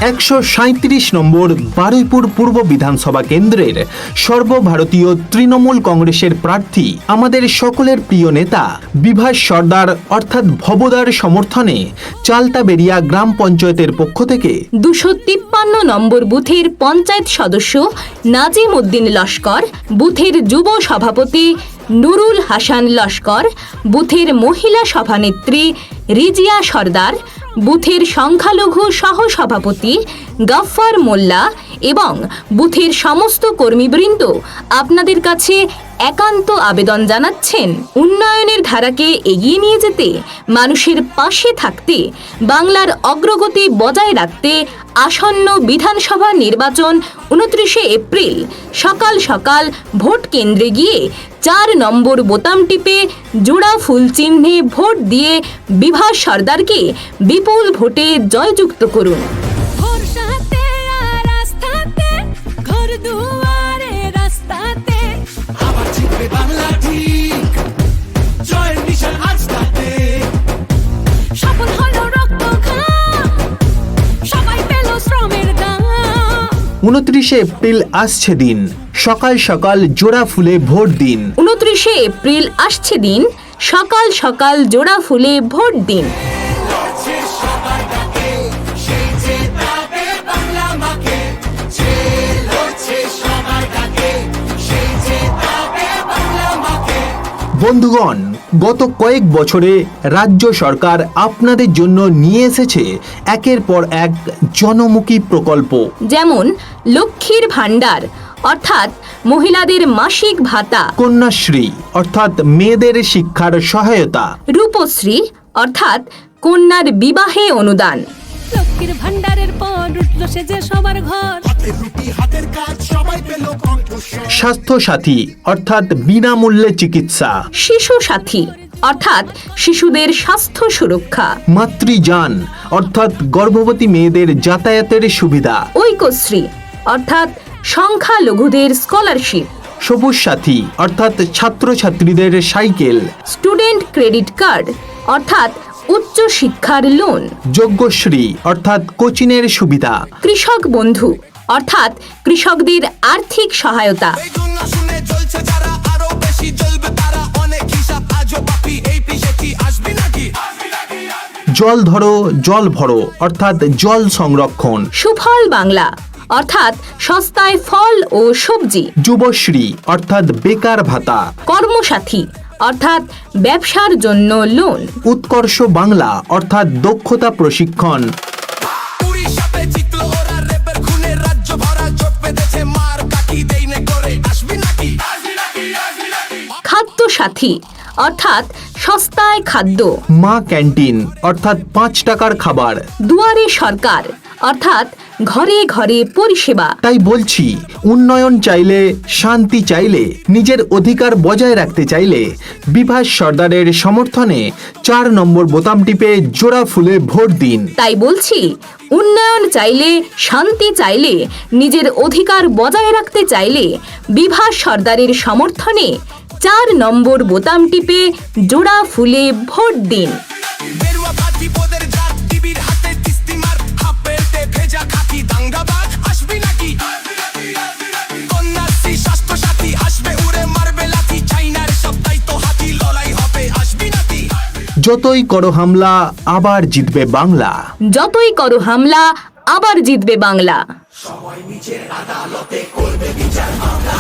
137 নম্বর বারুইপুর পূর্ব বিধানসভা কেন্দ্রের সর্বভারতীয় তৃণমূল কংগ্রেসের প্রার্থী আমাদের সকলের প্রিয় নেতা বিভাস সর্দার অর্থাৎ ভবদার সমর্থনে চালতাবেরিয়া গ্রাম পঞ্চায়েতের পক্ষ থেকে 253 নম্বর বুথের পঞ্চায়েত সদস্য নাজিম উদ্দিন লস্কর, বুথের যুব সভাপতি নুরুল হাসান লস্কর, বুথের মহিলা সভানেত্রী রিজিয়া সর্দার, বুথের সংখ্যালঘু সহ সভাপতি গফফার মোল্লা এবং বুথের সমস্ত কর্মীবৃন্দ আপনাদের কাছে একান্ত আবেদন জানাচ্ছেন উন্নয়নের ধারাকে এগিয়ে নিয়ে যেতে, মানুষের পাশে থাকতে, বাংলার অগ্রগতি বজায় রাখতে আসন্ন বিধানসভা নির্বাচন 29শে এপ্রিল সকাল সকাল ভোট কেন্দ্রে গিয়ে 4 নম্বর বোতাম টিপে জোড়া ফুল চিহ্নে ভোট দিয়ে বিভাস সর্দারকে বিপুল ভোটে জয়যুক্ত করুন। উনত্রিশে এপ্রিল আসছে দিন, সকাল সকাল জোড়া ফুলে ভোট দিন। 29শে এপ্রিল আসছে দিন, সকাল সকাল জোড়া ফুলে ভোট দিন। বন্ধুগণ, গত কয়েক বছরে রাজ্য সরকার আপনাদের জন্য নিয়ে এসেছে একের পর এক জনমুখী প্রকল্প, যেমন লক্ষ্মীর ভাণ্ডার অর্থাৎ মহিলাদের মাসিক ভাতা, কন্যাশ্রী অর্থাৎ মেয়েদের শিক্ষার সহায়তা, রূপশ্রী অর্থাৎ কন্যার বিবাহে অনুদান, লক্ষ্মীর ভাণ্ডারের পর উঠল সে যে সবার ঘর, হাতের কাজ সবাই পেল কণ্ঠস্বর, স্বাস্থ্য সাথী অর্থাৎ বিনামূল্যে চিকিৎসা, শিশু সাথী অর্থাৎ শিশুদের স্বাস্থ্য সুরক্ষা, মাতৃযান অর্থাৎ গর্ভবতী মেয়েদের যাতায়াতের সুবিধা, ঐক্যশ্রী অর্থাৎ সংখ্যালঘুদের স্কলারশিপ, সবুজ সাথী অর্থাৎ ছাত্রছাত্রীদের সাইকেল, স্টুডেন্ট ক্রেডিট কার্ড অর্থাৎ উচ্চ শিক্ষার লোন, যজ্ঞশ্রী অর্থাৎ কোচিংয়ের সুবিধা, কৃষক বন্ধু অর্থাৎ কৃষকদের আর্থিক সহায়তা, জল ধরো জল ভরো অর্থাৎ জল সংরক্ষণ, সুফল বাংলা অর্থাৎ সস্তায় ফল ও সবজি, যুবশ্রী অর্থাৎ বেকার ভাতা, কর্মসাথী অর্থাৎ ব্যবসার জন্য লোন, উৎকর্ষ বাংলা অর্থাৎ দক্ষতা প্রশিক্ষণ, খাদ্য সাথী অর্থাৎ সস্তায় খাদ্য, মা ক্যান্টিন অর্থাৎ 5 টাকার খাবার, দুয়ারে সরকার অর্থাৎ ঘরে ঘরে পরিষেবা। তাই বলছি, উন্নয়ন চাইলে, শান্তি চাইলে, নিজের অধিকার বজায় রাখতে চাইলে বিভাস সর্দারের সমর্থনে 4 নম্বর বোতাম টিপে জোড়া ফুলে ভোট দিন। তাই বলছি, উন্নয়ন চাইলে, শান্তি চাইলে, নিজের অধিকার বজায় রাখতে চাইলে বিভাস সর্দারের সমর্থনে 4 নম্বর বোতাম টিপে জোড়া ফুলে ভোট দিন। যতই করো হামলা আবার জিতবে বাংলা, যতই করো হামলা আবার জিতবে বাংলা। সবাই নিজের আদালতে করবে বিচার মামলা।